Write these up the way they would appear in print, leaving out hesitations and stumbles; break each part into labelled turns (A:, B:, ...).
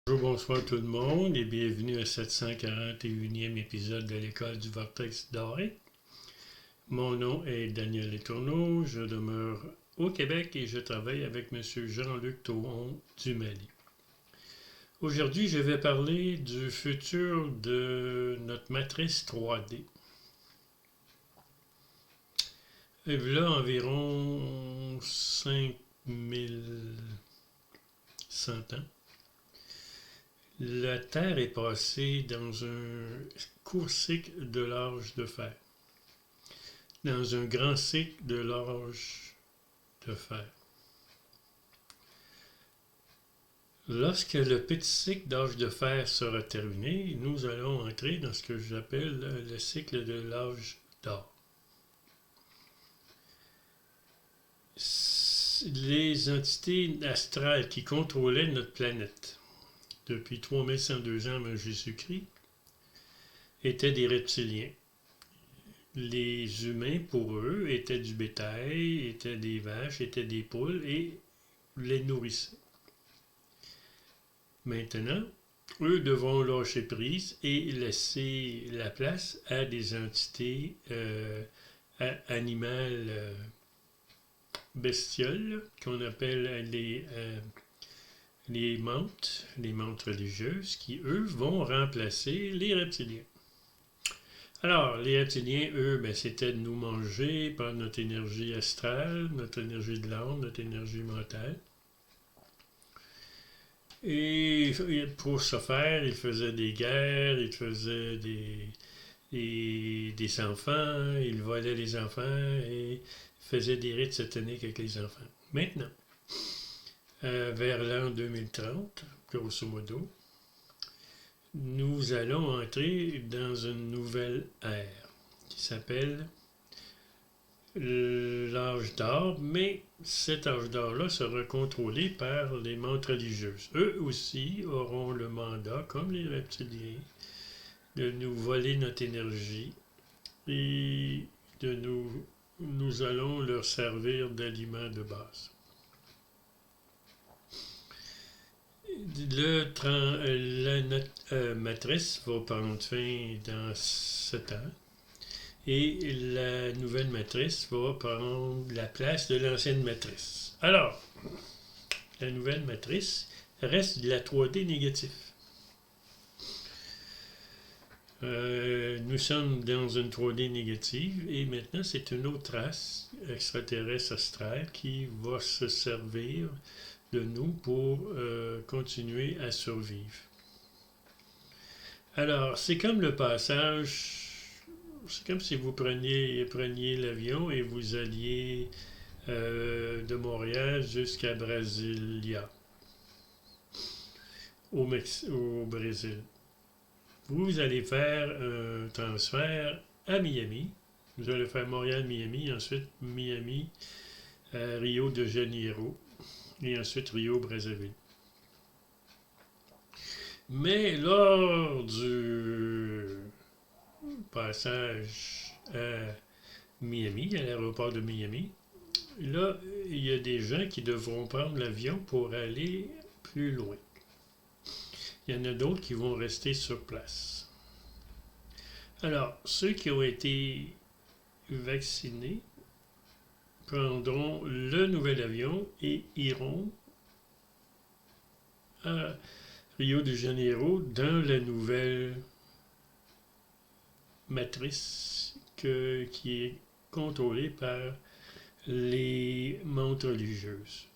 A: Bonjour, bonsoir tout le monde et bienvenue à 741e épisode de l'École du Vortex doré. Mon nom est Daniel Letourneau, je demeure au Québec et je travaille avec M. Jean-Luc Tauron du Mali. Aujourd'hui, je vais parler du futur de notre matrice 3D. Et là, environ 5100 ans, la Terre est passée dans un court cycle de l'âge de fer, dans un grand cycle de l'âge de fer. Lorsque le petit cycle d'âge de fer sera terminé, nous allons entrer dans ce que j'appelle le cycle de l'âge d'or. Les entités astrales qui contrôlaient notre planète depuis 3102 ans avant Jésus-Christ étaient des reptiliens. Les humains, pour eux, étaient du bétail, étaient des vaches, étaient des poules et les nourrissaient. Maintenant, eux devront lâcher prise et laisser la place à des entités animales bestioles qu'on appelle les mantes religieuses qui, eux, vont remplacer les reptiliens. Alors, les reptiliens, eux, c'était de nous manger par notre énergie astrale, notre énergie de l'âme, notre énergie mentale. Et pour ce faire, ils faisaient des guerres, ils faisaient des enfants, ils volaient les enfants et faisaient des rites sataniques avec les enfants. Maintenant, vers l'an 2030, grosso modo, nous allons entrer dans une nouvelle ère qui s'appelle l'âge d'or, mais cet âge d'or-là sera contrôlé par les mantes religieuses. Eux aussi auront le mandat, comme les reptiliens, de nous voler notre énergie et nous allons leur servir d'aliment de base. Notre matrice va prendre fin dans 7 ans. Et la nouvelle matrice va prendre la place de l'ancienne matrice. Alors, la nouvelle matrice reste de la 3D négative. Nous sommes dans une 3D négative et maintenant c'est une autre race extraterrestre astrale qui va se servir de nous pour continuer à survivre. Alors, c'est comme le passage. C'est comme si vous preniez l'avion et vous alliez de Montréal jusqu'à Brasilia, au Brésil. Vous allez faire un transfert à Miami. Vous allez faire Montréal-Miami, ensuite Miami, Rio de Janeiro, et ensuite Rio-Brazzaville. Mais lors du passage à Miami, à l'aéroport de Miami, là, il y a des gens qui devront prendre l'avion pour aller plus loin. Il y en a d'autres qui vont rester sur place. Alors, ceux qui ont été vaccinés prendront le nouvel avion et iront à Rio de Janeiro dans la nouvelle matrice qui est contrôlée par les mantes religieuses.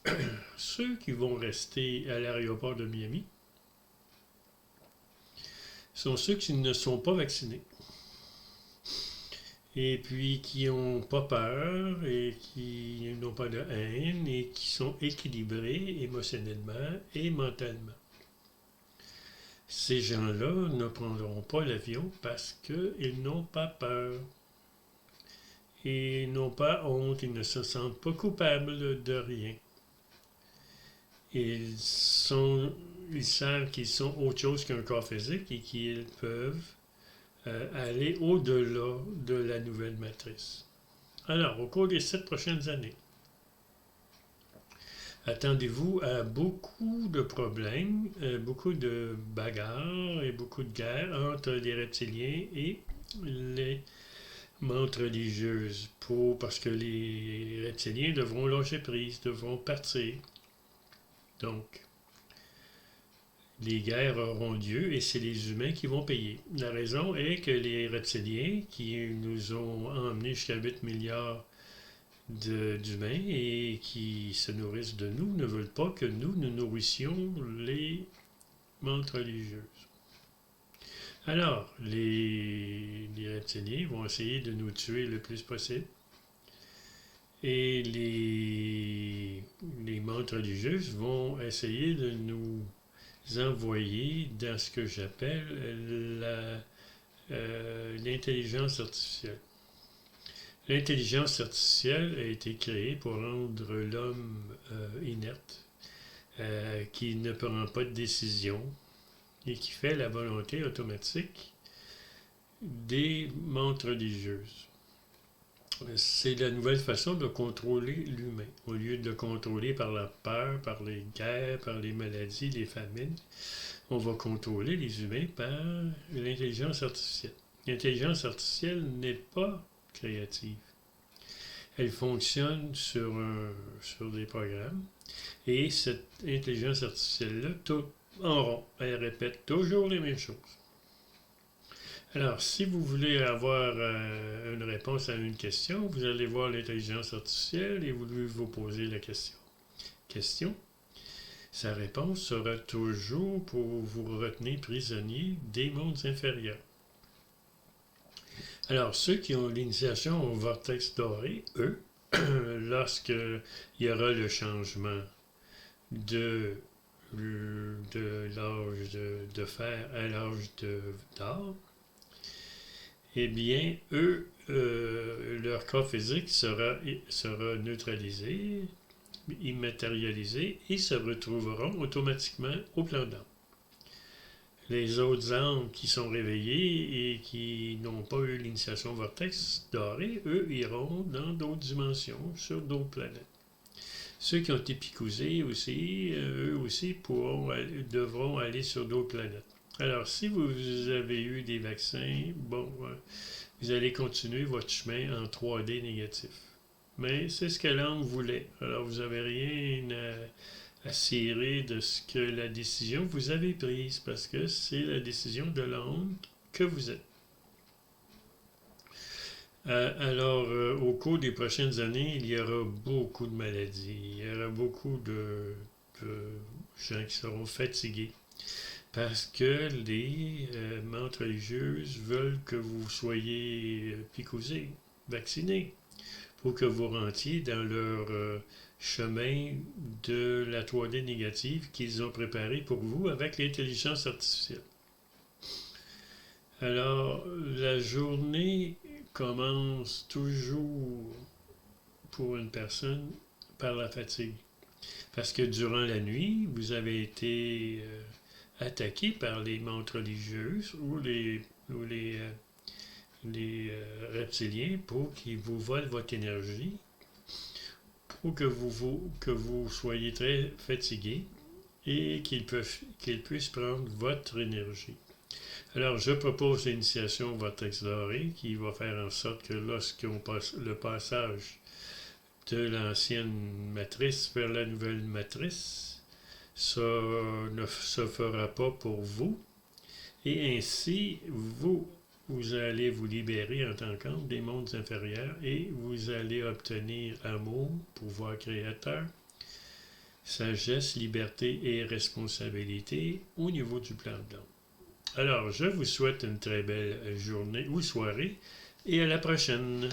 A: Ceux qui vont rester à l'aéroport de Miami sont ceux qui ne sont pas vaccinés et puis qui n'ont pas peur et qui n'ont pas de haine et qui sont équilibrés émotionnellement et mentalement. Ces gens-là ne prendront pas l'avion parce qu'ils n'ont pas peur. Ils n'ont pas honte, ils ne se sentent pas coupables de rien. Ils savent qu'ils sont autre chose qu'un corps physique et qu'ils peuvent aller au-delà de la nouvelle matrice. Alors, au cours des 7 prochaines années, Attendez-vous à beaucoup de problèmes, beaucoup de bagarres et beaucoup de guerres entre les reptiliens et les menthes religieuses parce que les reptiliens devront lâcher prise, devront partir. Donc, les guerres auront lieu et c'est les humains qui vont payer. La raison est que les reptiliens, qui nous ont emmenés jusqu'à 8 milliards d'humains et qui se nourrissent de nous, ne veulent pas que nous nourrissions les menthes religieuses. Alors, les reptiliens vont essayer de nous tuer le plus possible. Et les menthes religieuses vont essayer de nous envoyer dans ce que j'appelle l'intelligence artificielle. L'intelligence artificielle a été créée pour rendre l'homme inerte, qui ne prend pas de décision et qui fait la volonté automatique des menthes religieuses. C'est la nouvelle façon de contrôler l'humain. Au lieu de le contrôler par la peur, par les guerres, par les maladies, les famines, on va contrôler les humains par l'intelligence artificielle. L'intelligence artificielle n'est pas créative. Elle fonctionne sur des programmes et cette intelligence artificielle-là tourne en rond. Elle répète toujours les mêmes choses. Alors, si vous voulez avoir une réponse à une question, vous allez voir l'intelligence artificielle et vous lui vous poser la question. Sa réponse sera toujours pour vous retenir prisonnier des mondes inférieurs. Alors, ceux qui ont l'initiation au vortex doré, eux, lorsqu'il y aura le changement de l'âge de fer à l'âge d'or, eh bien, eux, leur corps physique sera neutralisé, immatérialisé, et se retrouveront automatiquement au plan d'âme. Les autres âmes qui sont réveillés et qui n'ont pas eu l'initiation vortex doré, eux, iront dans d'autres dimensions, sur d'autres planètes. Ceux qui ont été picousés aussi, eux aussi devront aller sur d'autres planètes. Alors, si vous avez eu des vaccins, vous allez continuer votre chemin en 3D négatif. Mais c'est ce que l'homme voulait. Alors, vous n'avez rien à cirer de ce que la décision vous avez prise, parce que c'est la décision de l'homme que vous êtes. Alors, au cours des prochaines années, il y aura beaucoup de maladies, il y aura beaucoup de gens qui seront fatigués. Parce que les menthes religieuses veulent que vous soyez picousés, vaccinés, pour que vous rentiez dans leur chemin de la 3D négative qu'ils ont préparé pour vous avec l'intelligence artificielle. Alors, la journée commence toujours pour une personne par la fatigue. Parce que durant la nuit, vous avez été attaqué par les menthes religieuses ou les reptiliens pour qu'ils vous volent votre énergie, pour que vous soyez très fatigué et qu'ils puissent prendre votre énergie. Alors, je propose l'initiation vortex doré qui va faire en sorte que lorsqu'on passe le passage de l'ancienne matrice vers la nouvelle matrice, ça ne se fera pas pour vous. Et ainsi, vous allez vous libérer en tant qu'homme des mondes inférieurs et vous allez obtenir amour, pouvoir créateur, sagesse, liberté et responsabilité au niveau du plan de l'homme. Alors, je vous souhaite une très belle journée ou soirée et à la prochaine.